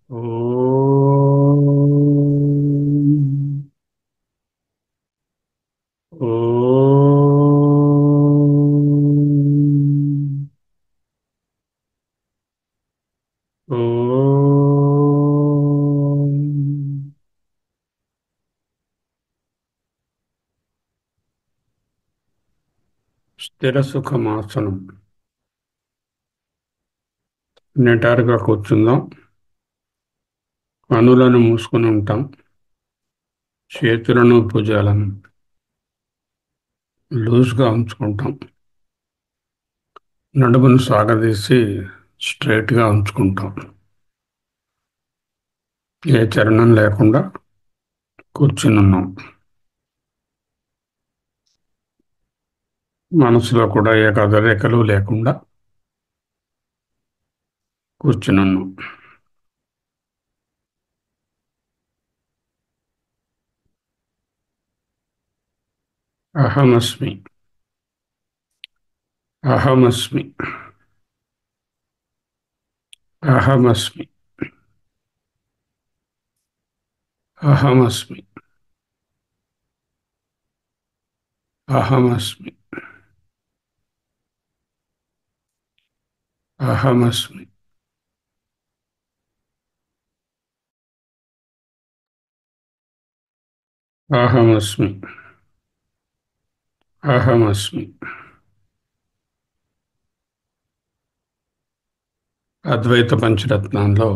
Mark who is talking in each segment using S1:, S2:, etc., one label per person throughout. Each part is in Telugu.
S1: ఓం ఓం ఓం స్థిర సుఖమాసనం. నిటారుగా కూర్చుందాం. కనులను మూసుకుని ఉంటాం. చేతులను భుజాలను లూజ్గా ఉంచుకుంటాం. నడుమును సాగదీసి స్ట్రైట్గా ఉంచుకుంటాం. ఏ చలనం లేకుండా కూర్చుని ఉన్నాం. మనసులో కూడా ఏ కదలికలు లేకుండా కూర్చుని ఉన్నాం. అహమస్మి, అహమస్మి, అహమస్మి, అహమస్మి, అహమస్మి, అహమస్మి, అహమస్మి, అహమస్మి. అద్వైత పంచరత్నాల్లో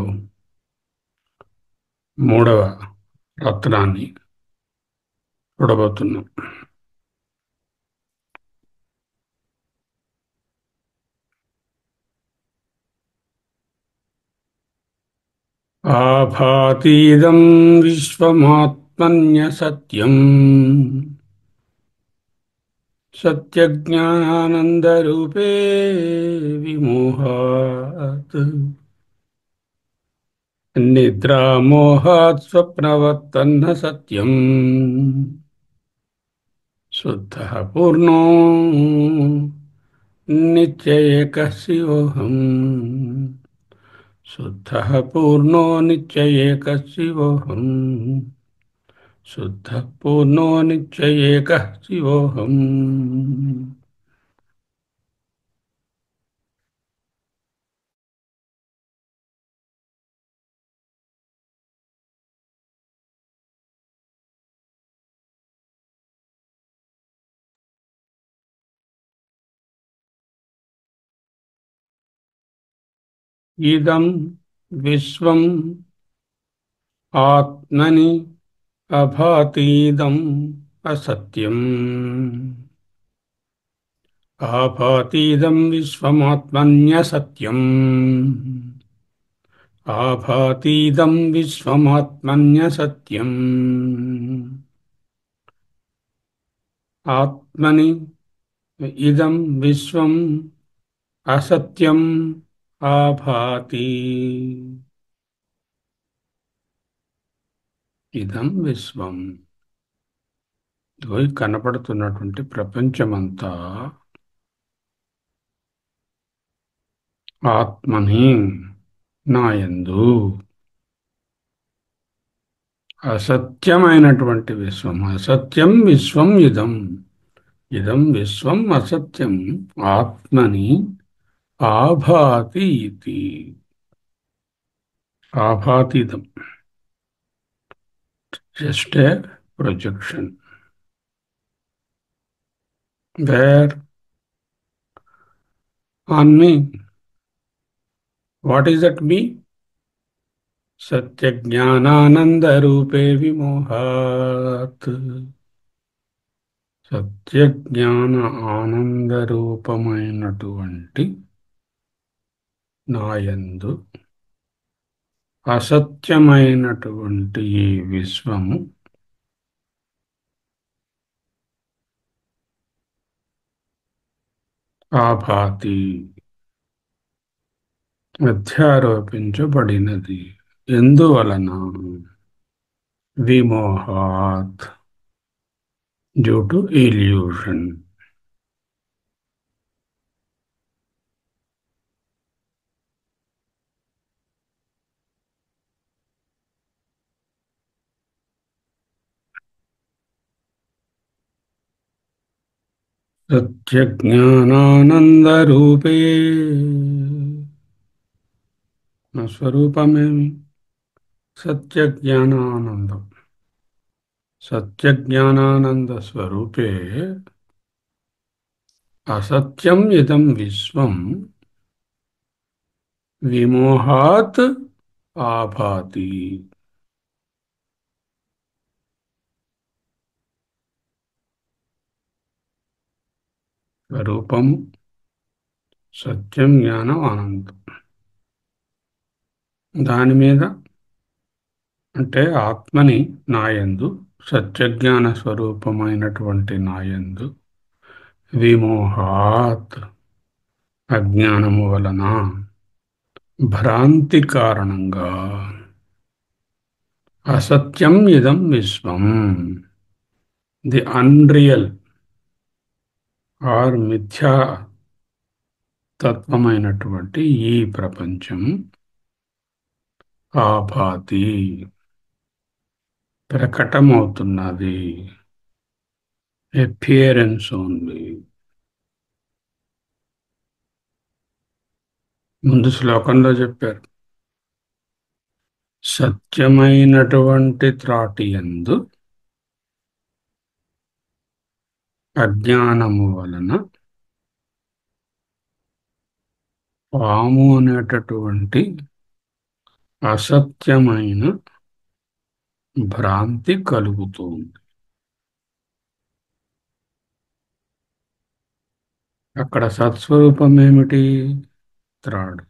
S1: మూడవ రత్నాన్ని చూడబోతున్నాం. ఆభాతీదం విశ్వమాత్మన్యసత్యం సత్యజ్ఞానానందరూపే విమోహాత్ నిద్రామోహాత్ స్వప్నవత్తన్న సత్యం శుద్ధః పూర్ణో నిత్య ఏకः శివోహం. శుద్ధః పూర్ణో నిత్య ఏకः శివోహం. శుద్ధః పూర్ణో నిత్య ఏకः శివోహం. ఇదం విశ్వం ఆత్మని అభాతీదం అసత్యం. ఆభాతీదం విశ్వమాత్మన్యసత్యం. ఆభాతీదం విశ్వమాత్మన్యసత్యం. ఆత్మని ఇదం విశ్వం అసత్యం ఆభాతి. ఇదం విశ్వం, ఇదిగో కనపడుతున్నటువంటి ప్రపంచమంతా ఆత్మని నాయందు అసత్యమైనటువంటి విశ్వం. అసత్యం విశ్వం ఇదం. ఇదం విశ్వం అసత్యం ఆత్మని ఆభాతి ఇతి. ఆభాతిదం just a projection. Where on me. What is that me? సత్యజ్ఞానానందరూపే విమోహాత్. సత్యజ్ఞాన ఆనందరూపమైనటువంటి నాయందు అసత్యమైనటువంటి ఈ విశ్వము ఆభాతి అధ్యారోపించబడినది. ఎందువలన? విమోహాత్, డ్యూ టు ఇల్యూషన్. సత్యజ్ఞానానందరూపే నా స్వరూపమేమి? సత్యజ్ఞానానందం. సత్యజ్ఞానానంద స్వరూపే అసత్యం ఇదం విశ్వం విమోహాత్ ఆభాతి. స్వరూపం సత్యం, జ్ఞానం, ఆనందం. దాని మీద అంటే ఆత్మని నాయందు, సత్యజ్ఞాన స్వరూపమైనటువంటి నాయందు విమోహాత్ అజ్ఞానము వలన, భ్రాంతి కారణంగా, అసత్యం ఇదం విశ్వం, ది అన్రియల్ ఆర్ మిథ్యా తత్వమైనటువంటి ఈ ప్రపంచం ఆభాతి ప్రకటమవుతున్నది. Appearance only. ముందు శ్లోకంలో చెప్పారు, సత్యమైనటువంటి త్రాటి యందు అజ్ఞానము వలన పాము అనేటటువంటి అసత్యమైన భ్రాంతి కలుగుతుంది. అక్కడ సత్స్వరూపం ఏమిటి? త్రాడు.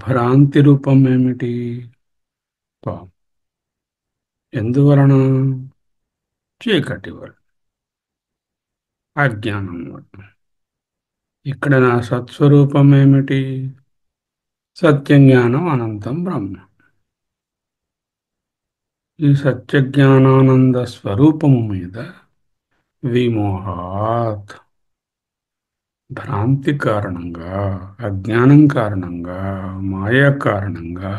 S1: భ్రాంతి రూపం ఏమిటి? పాము. ఎందువలన? చీకటి వలన, అజ్ఞానం వలన. ఇక్కడ నా సత్స్వరూపం ఏమిటి? సత్యం, జ్ఞానం, అనంతం బ్రహ్మ. ఈ సత్యజ్ఞానానంద స్వరూపము మీద విమోహాత్ భ్రాంతి కారణంగా, అజ్ఞానం కారణంగా, మాయ కారణంగా,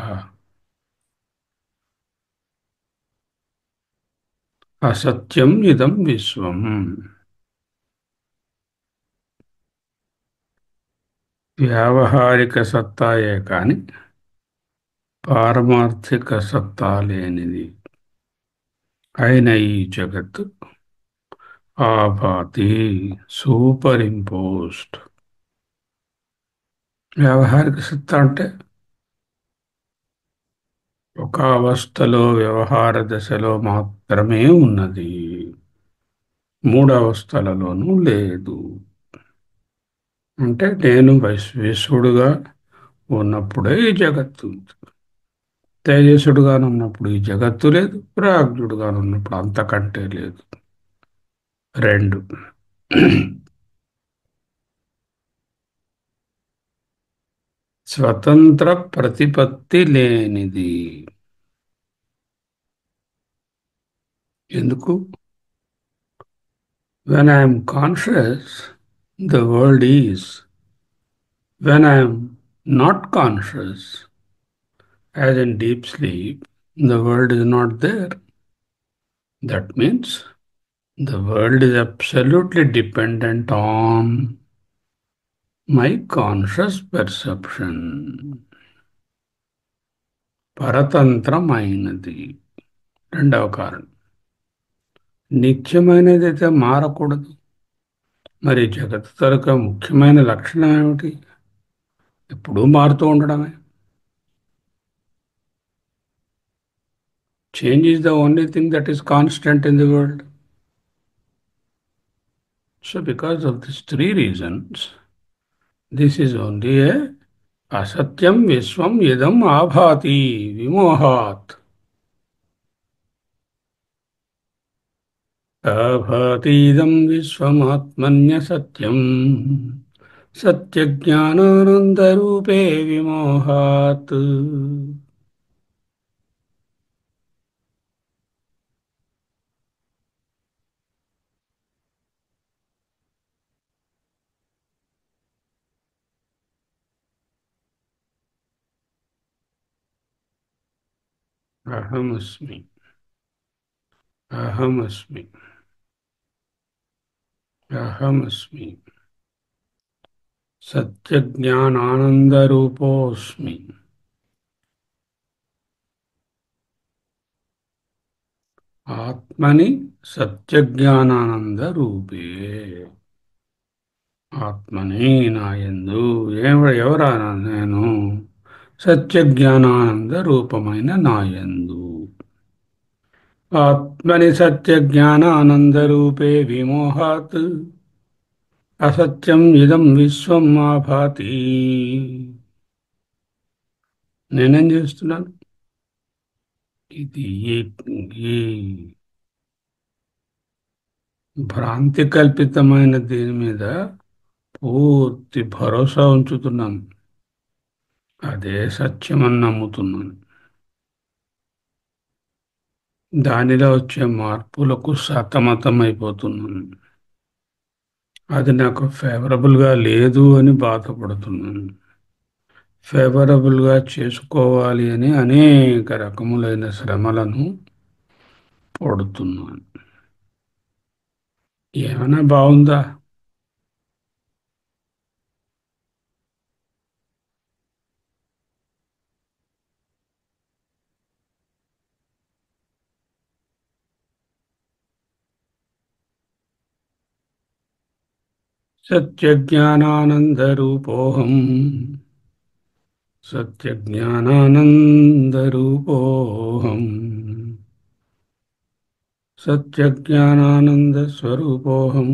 S1: అసత్యం ఇదం విశ్వం, వ్యావహారిక సత్తాయే కాని పారమార్థిక సత్తా లేనిది అయిన ఈ జగత్తు ఆభాతి, సూపర్ ఇంపోజ్డ్. వ్యావహారిక సత్తా అంటే ఒక అవస్థలో, వ్యవహార దశలో మాత్రమే ఉన్నది, మూడు అవస్థలలోనూ లేదు. అంటే నేను విశ్వేశ్వరుడుగా ఉన్నప్పుడే ఈ జగత్తు ఉంది. తేజస్సుడుగానున్నప్పుడు ఈ జగత్తు లేదు, ప్రాజ్ఞుడుగానున్నప్పుడు అంతకంటే లేదు. రెండు. స్వతంత్ర ప్రతిపత్తి లేనిది. ఎందుకు? When I'm conscious, the world is. When I'm not conscious, as in deep sleep, the world is not there. That means the world is absolutely dependent on my conscious perception. పరతంత్రమైనది. రెండవ కారణం. నిత్యమైనది అయితే మారకూడదు. మరి జగత్తు తరక ముఖ్యమైన లక్షణం ఏమిటి? ఎప్పుడూ మారుతూ ఉండడమే. Change is the only thing that is constant in the world. So because of these three reasons, this is only a అసత్యం విశ్వం ఇదం ఆభాతి విమోహాత్. ఆభాతీదం విశ్వమాత్మన్యసత్యం సత్యజ్ఞానానందరూపే విమోహాత్. అహమస్మి, అహమస్మి. అహమస్మి సత్యజ్ఞానానందరూపోస్మి. ఆత్మని సత్యజ్ఞానానంద రూపే. ఆత్మని నాయందు ఎవరా నేను? సత్యజ్ఞానానంద రూపమైన నాయందు. ఆత్మని సత్యజ్ఞానానందరూపే విమోహాత్ అసత్యం ఇదం విశ్వం మా భాతి. నేనేం చేస్తున్నాను? ఇది ఈ ఈ భ్రాంతి కల్పితమైన దీని మీద పూర్తి భరోసా ఉంచుతున్నాను. అదే సత్యమని నమ్ముతున్నాను. దానిలో వచ్చే మార్పులకు సతమతమైపోతున్నాను. అది నాకు ఫేవరబుల్గా లేదు అని బాధపడుతున్నాను. ఫేవరబుల్గా చేసుకోవాలి అని అనేక రకములైన శ్రమలను పడుతున్నాను. ఏమైనా బాగుందా? సత్యజ్ఞానానందరూపోహం. సత్యజ్ఞానానందరూపోహం. సత్యజ్ఞానానందస్వరూపోహం.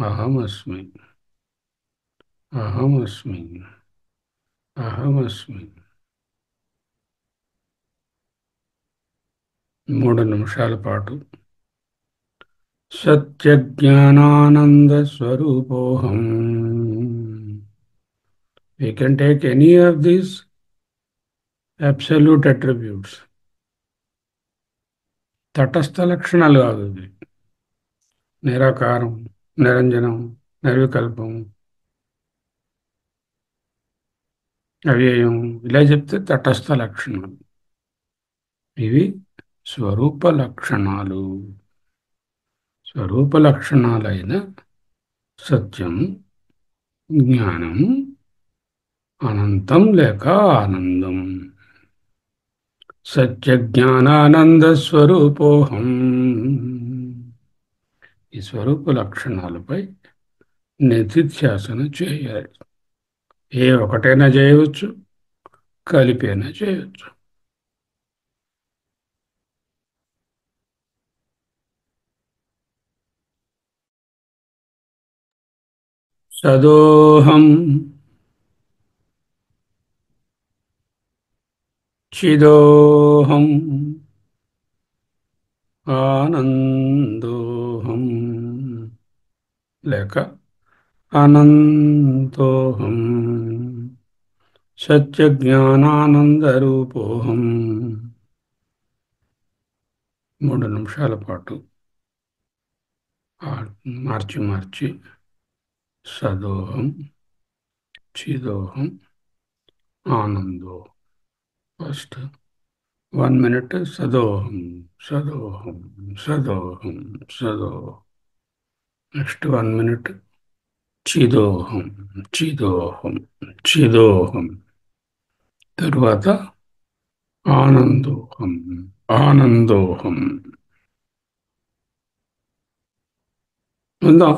S1: అహమస్మి. అహమస్మి. అహమస్మి. 3 నిమిషాల పాటు సత్యజ్ఞానానందస్వరూపోహం. We can take any of these absolute attributes. తటస్థ లక్షణాలు కాదు ఇవి. నిరాకారం, నిరంజనం, నిర్వికల్పం, అవ్యయం, ఇలా చెప్తే తటస్థ లక్షణాలు. ఇవి స్వరూప లక్షణాలు. స్వరూప లక్షణాలైన సత్యం, జ్ఞానం, అనంతం లేక ఆనందం. సత్యజ్ఞానానంద స్వరూపోహం. ఈ స్వరూప లక్షణాలపై నిధిధ్యాసన చేయాలి. ఏ ఒకటైనా చేయవచ్చు, కలిపైనా చేయవచ్చు. సదోహం చిదోహం ఆనందోహం లేక అనంతోహం సత్యజ్ఞానానందరూపోహం. 3 నిమిషాల పాటు మార్చి మార్చి సదోహం, చిదోహం, ఆనందో. ఫస్ట్ 1 minute సదోహం, సదోహం, సదోహం, సదోహం. నెక్స్ట్ 1 minute చిదోహం, చిదోహం, చిదోహం. తరువాత ఆనందోహం, ఆనందోహం. ఉందా?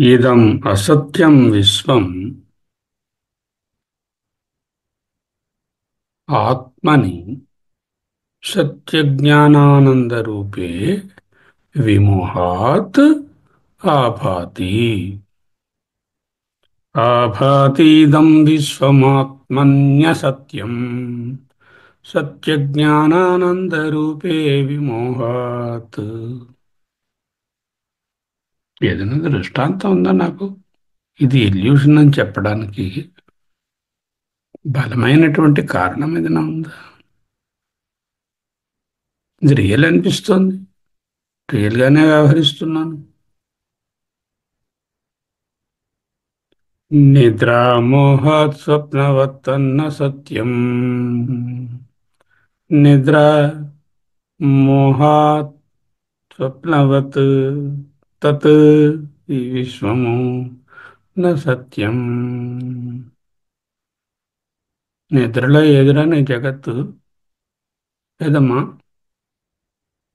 S1: ఇదం అసత్యం విశ్వం ఆత్మని సత్యజ్ఞానానందరూపే విమోహాత్ ఆభాతి. ఆభాతీదం విశ్వమాత్మన్యసత్యం సత్యజ్ఞానానందరూపే విమోహాత్. ఏదైనా దృష్టాంతం ఉందా నాకు ఇది ఇల్యూషన్ అని చెప్పడానికి? బలమైనటువంటి కారణం ఏదైనా ఉందా? ఇది రియల్ అనిపిస్తోంది, రియల్గానే వ్యవహరిస్తున్నాను. నిద్రామోహాత్ స్వప్నవత్తన్న సత్యం. నిద్ర మోహాత్ స్వప్నవత్ తత్ ఈ విశ్వము న సత్యం. నిద్రలో ఎదురా నీ జగత్తు లేదమ్మా.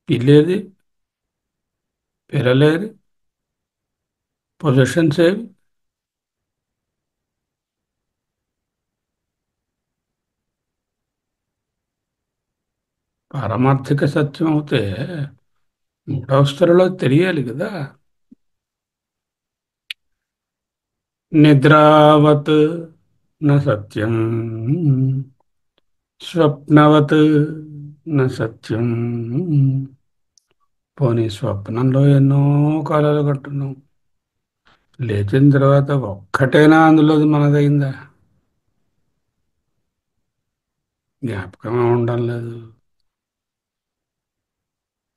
S1: ఇల్లేది, పిల్లలేది, పొజిషన్స్ ఏవి? పారమార్థిక సత్యం అవుతే మూడవ స్థితిలో తెలియాలి కదా. నిద్రావత్ న సత్యం స్వప్నవత్ న సత్యం. పోనీ స్వప్నంలో ఎన్నో కలలు కట్టున్నాం, లేచిన తర్వాత ఒక్కటైనా అందులోది మనదైందా? జ్ఞాపకమే ఉండడం లేదు.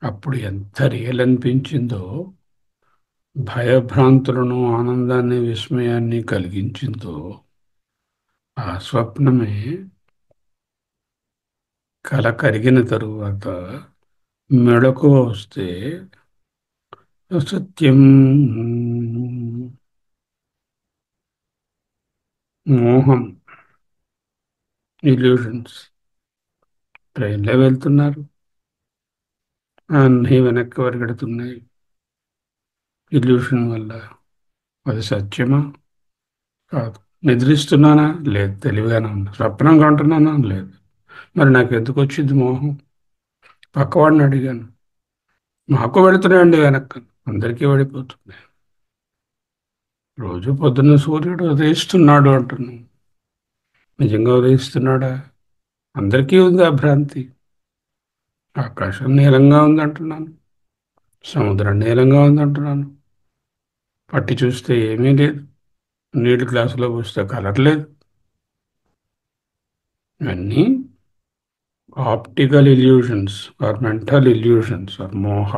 S1: అప్పుడు ఎంత రియల్ అనిపించిందో, భయభ్రాంతులను ఆనందాన్ని విస్మయాన్ని కలిగించిందో ఆ స్వప్నమే కల కరిగిన తరువాత మెళకువ వస్తే సత్యం. మోహం, ఇల్యూషన్స్. ట్రైన్లో వెళ్తున్నారు, అన్నీ వెనక్కి పరిగెడుతున్నాయి ఇల్యూషన్ వల్ల. అది సత్యమా? కాదు. నిద్రిస్తున్నానా? లేదు. తెలివిగానే ఉన్నా. స్వప్నం కంటున్నానా? లేదు. మరి నాకు ఎందుకు వచ్చింది మోహం? పక్కవాడిని అడిగాను, మాకు వెళుతున్నాయండి వెనక్కి. అందరికీ వెళ్ళిపోతుంది. రోజు పొద్దున్న సూర్యుడు ఉదయిస్తున్నాడు అంటున్నాం, నిజంగా ఉదయిస్తున్నాడా? అందరికీ ఉంది ఆ భ్రాంతి. ఆకాశం నీలంగా ఉంది అంటున్నాను, సముద్రం నీలంగా ఉంది అంటున్నాను. పట్టి చూస్తే ఏమీ లేదు, నీళ్ళు గ్లాసులో పోస్తే కలర్ లేదు. ఇవన్నీ optical illusions or mental illusions or మోహ.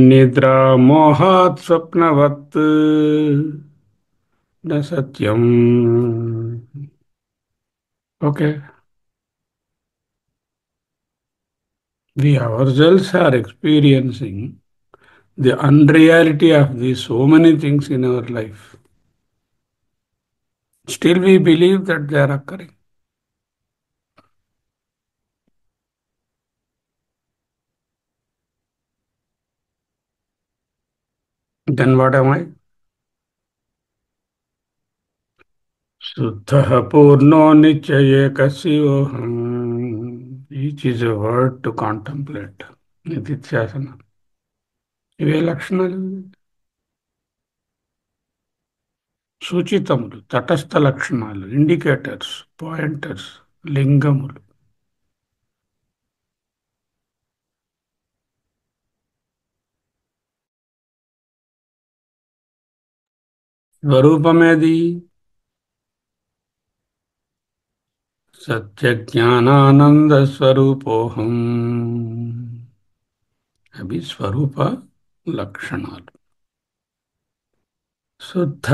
S1: నిద్రా మోహాత్ స్వప్నవత్ న సత్యం. Okay, we ourselves are experiencing the unreality of the so many things in our life. Still we believe that they are occurring. Then what am I? Suddha Purno Nityayekasyoham. Each is a word to contemplate. Nitithyasana. ఇవే లక్షణాలు. సూచితములు, తటస్థ లక్షణాలు, ఇండికేటర్స్, పాయింటర్స్, లింగములు. స్వరూపమేది? సత్యజ్ఞానానంద స్వరూపోహం. అవి స్వరూప లక్షణాలు. శుద్ధ,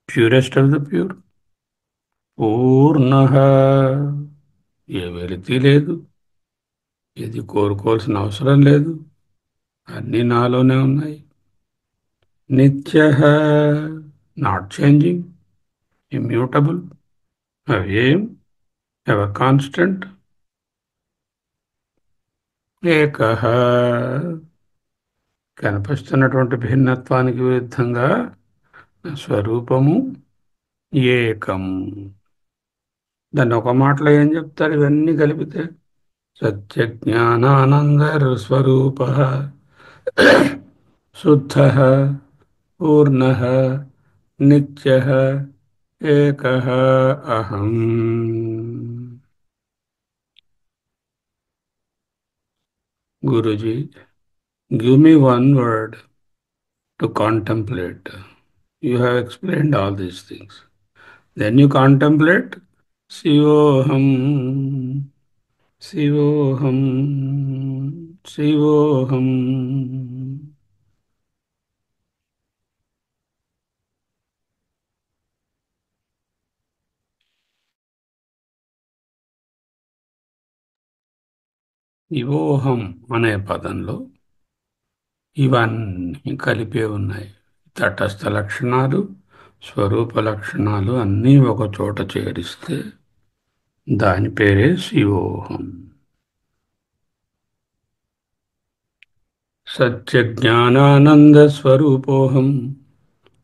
S1: ప్యూరెస్ట్ ఆఫ్ ద ప్యూర్. పూర్ణ, ఏ వెలితి లేదు, ఏది కోరుకోవాల్సిన అవసరం లేదు, అన్నీ నాలోనే ఉన్నాయి. నిత్య, నాట్ చేంజింగ్, ఇమ్యూటబుల్, అవ్యయం, ఎవర్ కాన్స్టెంట్. ఏక, కనిపిస్తున్నటువంటి భిన్నత్వానికి విరుద్ధంగా స్వరూపము ఏకం. దాన్ని ఒక మాటలో ఏం చెప్తారు ఇవన్నీ కలిపితే? సత్యజ్ఞానానంద స్వరూప శుద్ధ పూర్ణ నిత్య ఏక అహం. Guruji, give me one word to contemplate. You have explained all these things. Then you contemplate Sivoham, Sivoham, Sivoham. ఇవోహం అనే పదంలో ఇవన్నీ కలిపే ఉన్నాయి. తటస్థ లక్షణాలు, స్వరూప లక్షణాలు అన్నీ ఒక చోట చేరిస్తే దాని పేరే శివోహం. సత్యజ్ఞానానంద స్వరూపోహం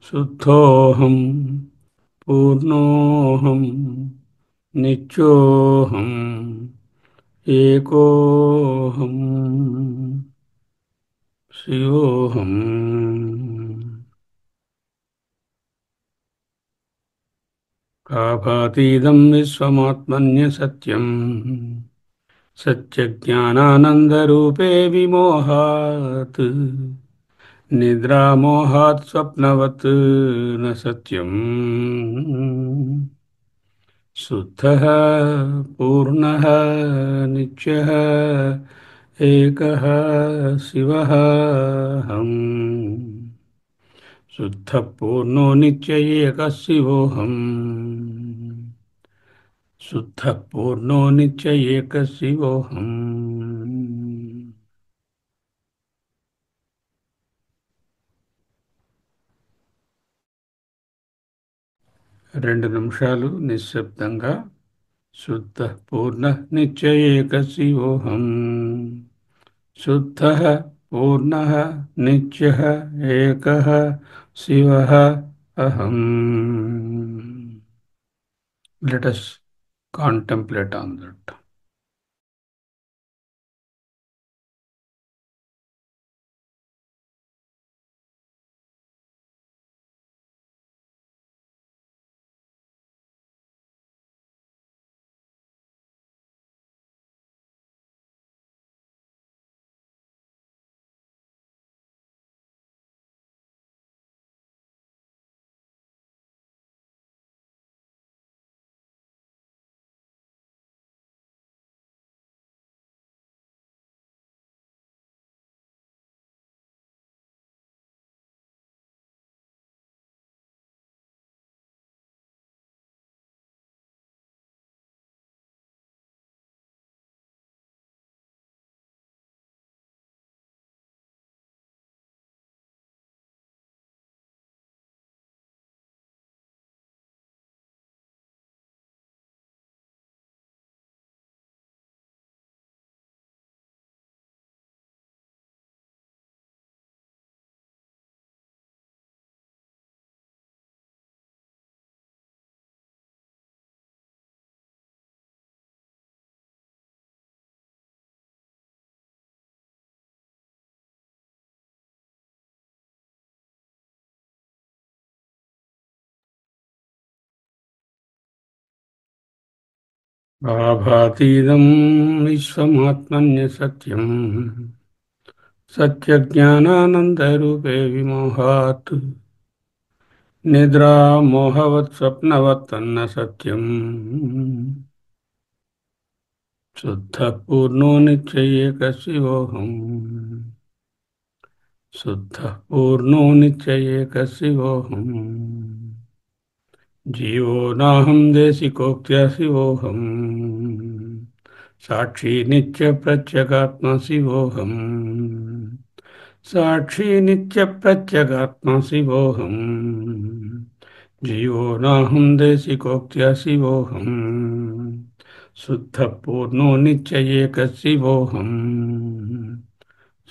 S1: శుద్ధోహం పూర్ణోహం నిత్యోహం ఏకోహం శివోహం. కాపాతీదం విశ్వమాత్మన్య సత్యం సత్యజ్ఞానానందరూపే విమోహాత్ నిద్రామోహాత్ స్వప్నవత్ న సత్యం శుద్ధః పూర్ణః నిత్యః ఏకః శివః అహం. శుద్ధ పూర్ణో నిత్య ఏక శివోహం. శుద్ధ పూర్ణో నిత్య ఏక శివోహం. 2 నిమిషాలు నిశ్శబ్దంగా శుద్ధ పూర్ణ నిత్య ఏక శివోహం. శుద్ధ పూర్ణ నిత్య ఏక శివ అహం. Let us contemplate on that. భాభాతీదం విశ్వమాత్మన్య సత్యం సత్యజ్ఞానానందరూపే విమోహాత్ నిద్రామోహవత్ స్వప్నవత్తన్న సత్యం శుద్ధ పూర్ణో నిత్య ఏక శివోహం. శుద్ధ పూర్ణో నిత్య ఏక శివోహం. జీవో నాహం దేశికోక్త్య శివోహం. సాక్షి నిత్య ప్రత్యేగాత్మ శివోహం. సాక్షి నిత్య ప్రత్యేగాత్మ శివోహం. జీవో నాహం దేశికోక్త్య శివోహం. శుద్ధ పూర్ణో నిత్య ఏక శివోహం.